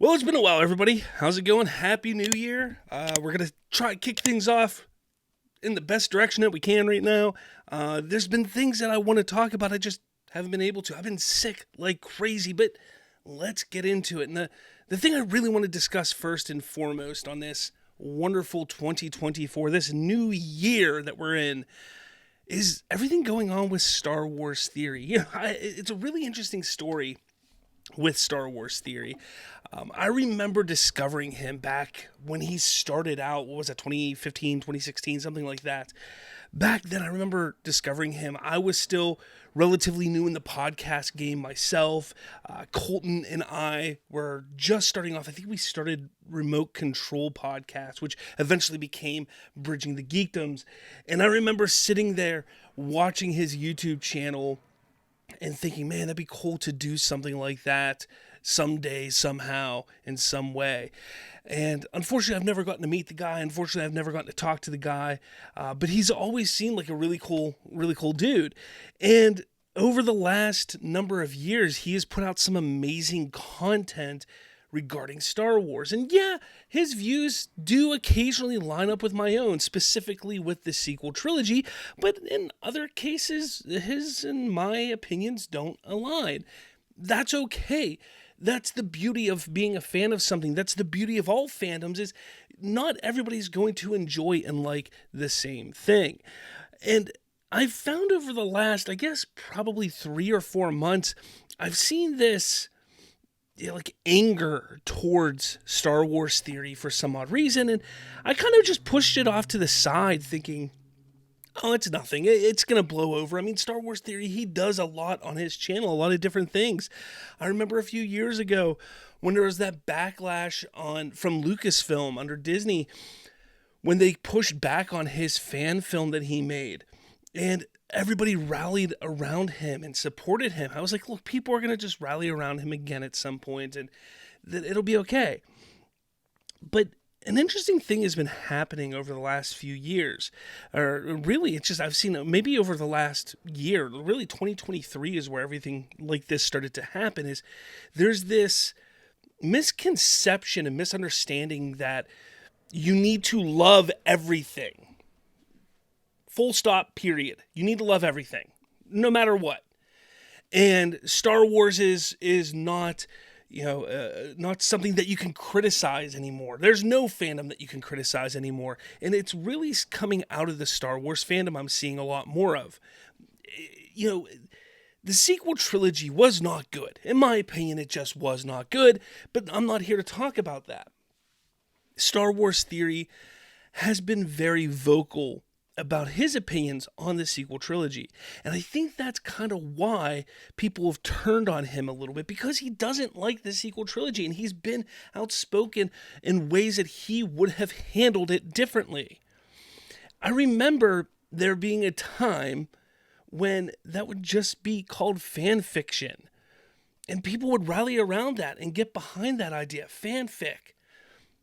Well, it's been a while, everybody. How's it going? Happy New Year. We're going to try to kick things off in the best direction that we can right now. There's been things that I want to talk about. I just haven't been able to. I've been sick like crazy, but let's get into it. And the thing I really want to discuss first and foremost on this wonderful 2024, this new year that we're in, is everything going on with Star Wars Theory. It's a really interesting story with Star Wars Theory. I remember discovering him back when he started out, what was it, 2015, 2016, something like that. Back then, I remember discovering him. I was still relatively new in the podcast game myself. Colton and I were just starting off. I think we started Remote Control Podcast, which eventually became Bridging the Geekdoms. And I remember sitting there watching his YouTube channel and thinking, man, that'd be cool to do something like that someday, somehow, in some way. And unfortunately, I've never gotten to meet the guy. Unfortunately, I've never gotten to talk to the guy. But he's always seemed like a really cool dude. And over the last number of years, he has put out some amazing content regarding Star Wars. And yeah, his views do occasionally line up with my own, specifically with the sequel trilogy, but in other cases, his and my opinions don't align. That's okay. That's the beauty of being a fan of something. That's the beauty of all fandoms, is not everybody's going to enjoy and like the same thing. And I've found over the last, I guess, probably 3 or 4 months, I've seen this like anger towards Star Wars Theory for some odd reason, and I kind of just pushed it off to the side thinking, oh, it's nothing, it's gonna blow over. I mean, Star Wars Theory, he does a lot on his channel, a lot of different things. I remember a few years ago when there was that backlash from Lucasfilm under Disney when they pushed back on his fan film that he made, and everybody rallied around him and supported him. I was like, look, people are going to just rally around him again at some point, and that it'll be okay. But an interesting thing has been happening over the last few years. Or really, it's just, I've seen maybe over the last year, really 2023 is where everything like this started to happen, is there's this misconception and misunderstanding that you need to love everything. Full stop, period. You need to love everything, no matter what. And Star Wars is not, not something that you can criticize anymore. There's no fandom that you can criticize anymore. And it's really coming out of the Star Wars fandom I'm seeing a lot more of. The sequel trilogy was not good. In my opinion, it just was not good. But I'm not here to talk about that. Star Wars Theory has been very vocal about his opinions on the sequel trilogy. And I think that's kind of why people have turned on him a little bit, because he doesn't like the sequel trilogy, and he's been outspoken in ways that he would have handled it differently. I remember there being a time when that would just be called fan fiction, and people would rally around that and get behind that idea, fanfic.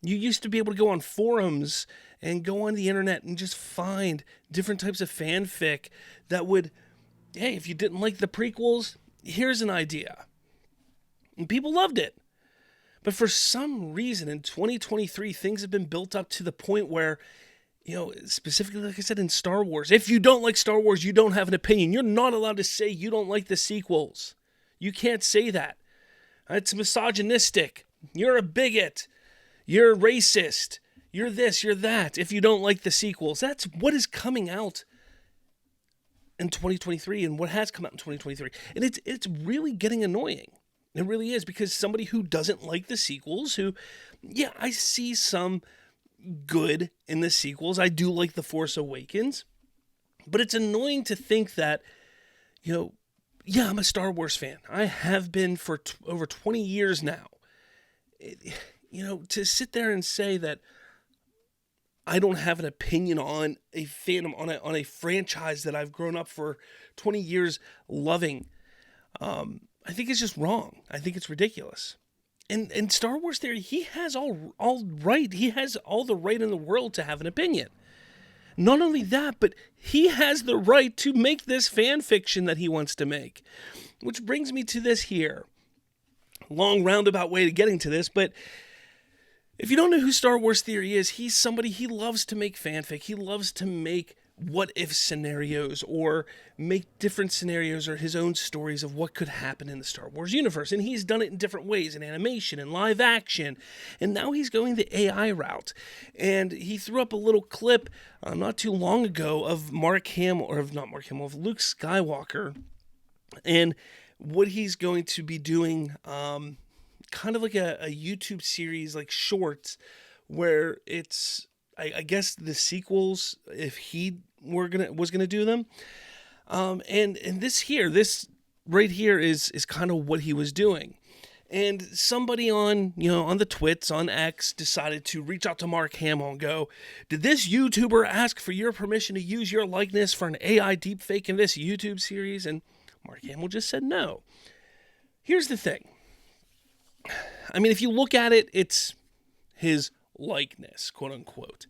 You used to be able to go on forums and go on the internet and just find different types of fanfic that would, hey, if you didn't like the prequels, here's an idea. And people loved it. But for some reason in 2023, things have been built up to the point where, specifically, like I said, in Star Wars, if you don't like Star Wars, you don't have an opinion. You're not allowed to say you don't like the sequels. You can't say that. It's misogynistic. You're a bigot. You're racist. You're this, you're that, if you don't like the sequels. That's what is coming out in 2023 and what has come out in 2023. And it's really getting annoying. It really is, because somebody who doesn't like the sequels, I see some good in the sequels. I do like The Force Awakens. But it's annoying to think that, I'm a Star Wars fan. I have been for over 20 years now. To sit there and say that I don't have an opinion on a fandom, on a franchise that I've grown up for 20 years loving, I think it's just wrong. I think it's ridiculous. And Star Wars Theory, he has all right. He has all the right in the world to have an opinion. Not only that, but he has the right to make this fan fiction that he wants to make. Which brings me to this here. long roundabout way to getting to this, but if you don't know who Star Wars Theory is, he's somebody, he loves to make fanfic. He loves to make what-if scenarios or make different scenarios or his own stories of what could happen in the Star Wars universe. And he's done it in different ways, in animation, in live action. And now he's going the AI route. And he threw up a little clip not too long ago of of Luke Skywalker. And what he's going to be doing, kind of like a YouTube series, like shorts, where it's, I guess, the sequels, if he was gonna do them. And this right here is kind of what he was doing. And somebody on the twits, on X, decided to reach out to Mark Hamill and go, did this YouTuber ask for your permission to use your likeness for an AI deepfake in this YouTube series? And Mark Hamill just said no. Here's the thing. I mean, if you look at it, it's his likeness, quote unquote.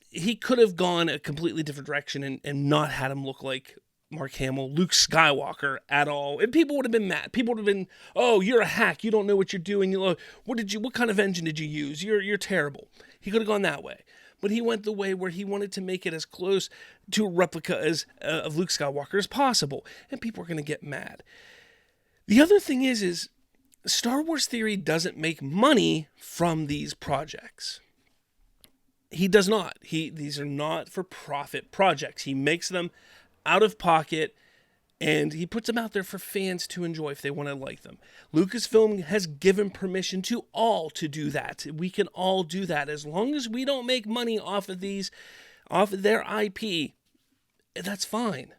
He could have gone a completely different direction and not had him look like Mark Hamill, Luke Skywalker at all. And people would have been mad. People would have been, oh, you're a hack. You don't know what you're doing. What kind of engine did you use? You're terrible. He could have gone that way. But he went the way where he wanted to make it as close to a replica of Luke Skywalker as possible. And people are going to get mad. The other thing is Star Wars Theory doesn't make money from these projects. He does not. These are not for profit projects. He makes them out of pocket and he puts them out there for fans to enjoy if they want to like them. Lucasfilm has given permission to all to do that. We can all do that as long as we don't make money off of their IP. That's fine.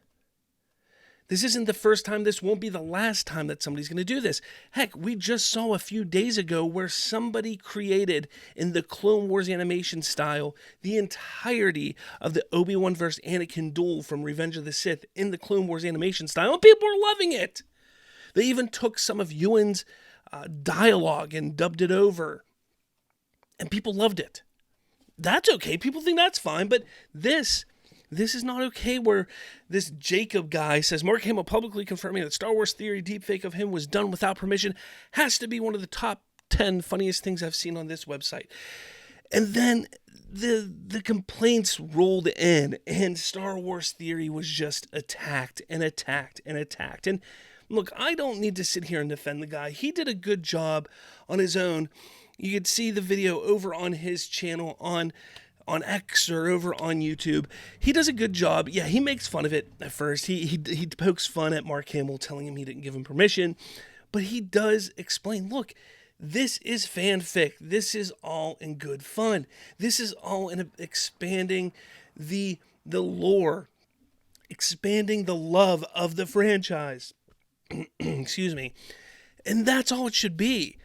This isn't the first time. This won't be the last time that somebody's going to do this. Heck, we just saw a few days ago where somebody created, in the Clone Wars animation style, the entirety of the Obi-Wan vs. Anakin duel from Revenge of the Sith in the Clone Wars animation style, and people are loving it. They even took some of Ewan's dialogue and dubbed it over, and people loved it. That's okay. People think that's fine, but this is not okay, where this Jacob guy says Mark Hamill publicly confirming that Star Wars Theory deepfake of him was done without permission has to be one of the top 10 funniest things I've seen on this website. And then the complaints rolled in, and Star Wars Theory was just attacked and attacked and attacked. And look, I don't need to sit here and defend the guy. He did a good job on his own. You could see the video over on his channel on X or over on YouTube. He does a good job. Yeah, he makes fun of it at first. He pokes fun at Mark Hamill, telling him he didn't give him permission. But he does explain, look, this is fanfic. This is all in good fun. This is all in expanding the lore, expanding the love of the franchise. Excuse me. And that's all it should be.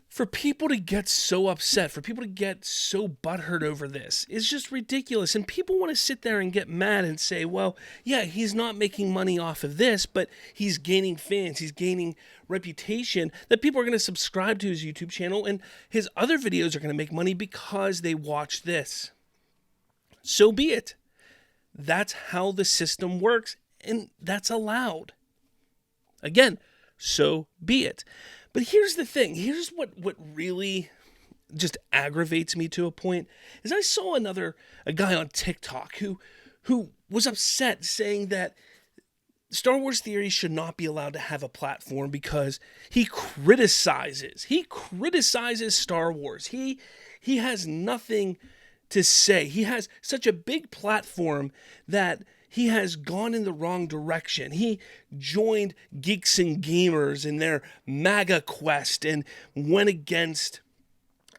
For people to get so upset, for people to get so butthurt over this, is just ridiculous. And people want to sit there and get mad and say, well, yeah, he's not making money off of this, but he's gaining fans, he's gaining reputation, that people are going to subscribe to his YouTube channel, and his other videos are going to make money because they watch this. So be it. That's how the system works, and that's allowed. Again, so be it. But here's the thing. Here's what really just aggravates me to a point, is I saw a guy on TikTok who was upset, saying that Star Wars Theory should not be allowed to have a platform because he criticizes Star Wars. He has nothing to say. He has such a big platform that he has gone in the wrong direction. He joined Geeks and Gamers in their MAGA quest and went against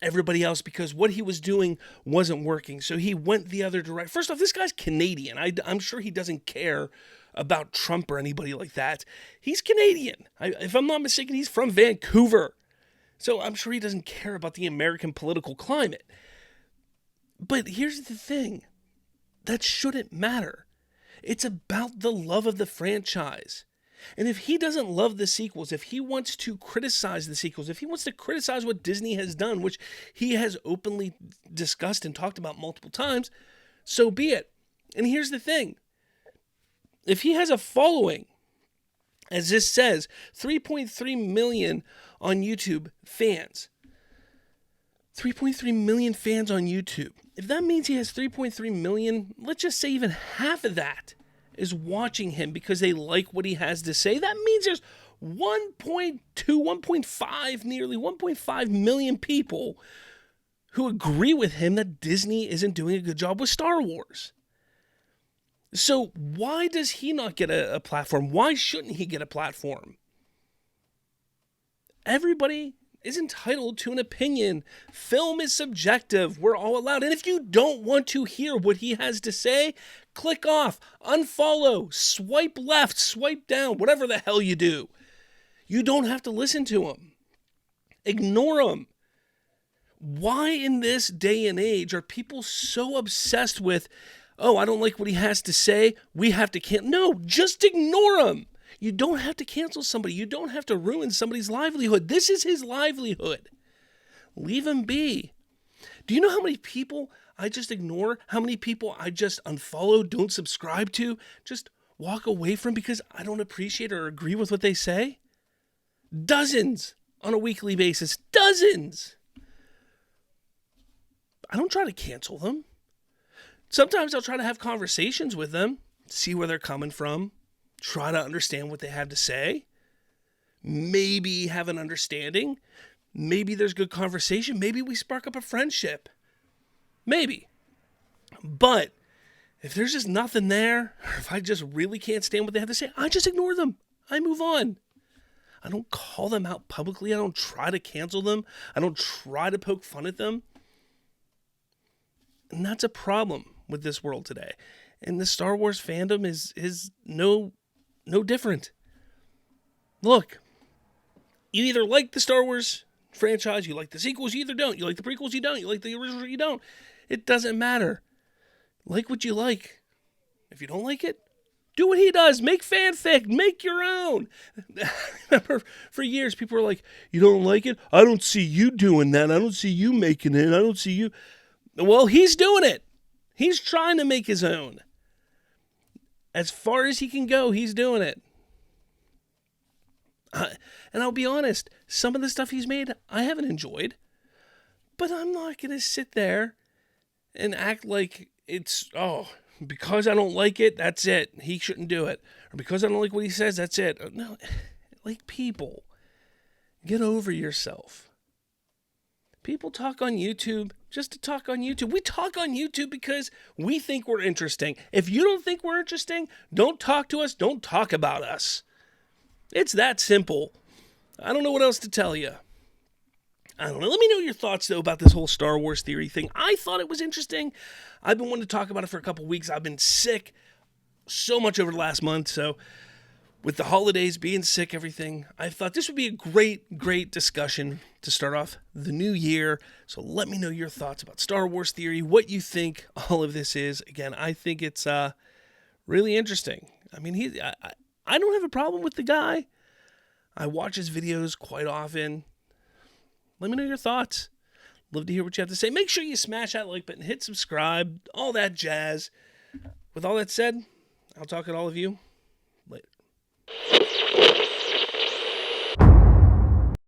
everybody else because what he was doing wasn't working. So he went the other direction. First off, this guy's Canadian. I'm sure he doesn't care about Trump or anybody like that. He's Canadian. If I'm not mistaken, he's from Vancouver. So I'm sure he doesn't care about the American political climate. But here's the thing. That shouldn't matter. It's about the love of the franchise. And if he doesn't love the sequels, if he wants to criticize the sequels, if he wants to criticize what Disney has done, which he has openly discussed and talked about multiple times, so be it. And here's the thing. If he has a following As this says, 3.3 million on YouTube fans. 3.3 million fans on YouTube. If that means he has 3.3 million, let's just say even half of that is watching him because they like what he has to say, that means there's 1.2, 1.5, nearly 1.5 million people who agree with him that Disney isn't doing a good job with Star Wars. So why does he not get a platform? Why shouldn't he get a platform? Everybody is entitled to an opinion. Film is subjective. We're all allowed. And if you don't want to hear what he has to say, click off, unfollow, swipe left, swipe down, whatever the hell you do. You don't have to listen to him. Ignore him. Why in this day and age are people so obsessed with, oh, I don't like what he has to say, we have to cancel? No, just ignore him. You don't have to cancel somebody. You don't have to ruin somebody's livelihood. This is his livelihood. Leave him be. Do you know how many people I just ignore? How many people I just unfollow, don't subscribe to, just walk away from because I don't appreciate or agree with what they say? Dozens on a weekly basis. Dozens. I don't try to cancel them. Sometimes I'll try to have conversations with them, see where they're coming from, try to understand what they have to say, maybe have an understanding, maybe there's good conversation, maybe we spark up a friendship, maybe. But if there's just nothing there, or if I just really can't stand what they have to say, I just ignore them. I move on. I don't call them out publicly. I don't try to cancel them. I don't try to poke fun at them. And that's a problem with this world today. And the Star Wars fandom is no different. Look, you either like the Star Wars franchise, you like the sequels, you either don't. You like the prequels, you don't. You like the original, you don't. It doesn't matter. Like what you like. If you don't like it, do what he does. Make fanfic. Make your own. I remember for years people were like, you don't like it? I don't see you doing that. I don't see you making it. I don't see you. Well, he's doing it. He's trying to make his own. As far as he can go, he's doing it. And I'll be honest, some of the stuff he's made, I haven't enjoyed. But I'm not going to sit there and act like it's, because I don't like it, that's it. He shouldn't do it. Or because I don't like what he says, that's it. No, like people, get over yourself. People talk on YouTube just to talk on YouTube. We talk on YouTube because we think we're interesting. If you don't think we're interesting, don't talk to us. Don't talk about us. It's that simple. I don't know what else to tell you. I don't know. Let me know your thoughts, though, about this whole Star Wars theory thing. I thought it was interesting. I've been wanting to talk about it for a couple weeks. I've been sick so much over the last month, so with the holidays, being sick, everything, I thought this would be a great discussion to start off the new year. So let me know your thoughts about Star Wars theory, what you think all of this is. Again, I think it's really interesting. I mean, I don't have a problem with the guy. I watch his videos quite often. Let me know your thoughts. Love to hear what you have to say. Make sure you smash that like button, hit subscribe, all that jazz. With all that said, I'll talk to all of you later.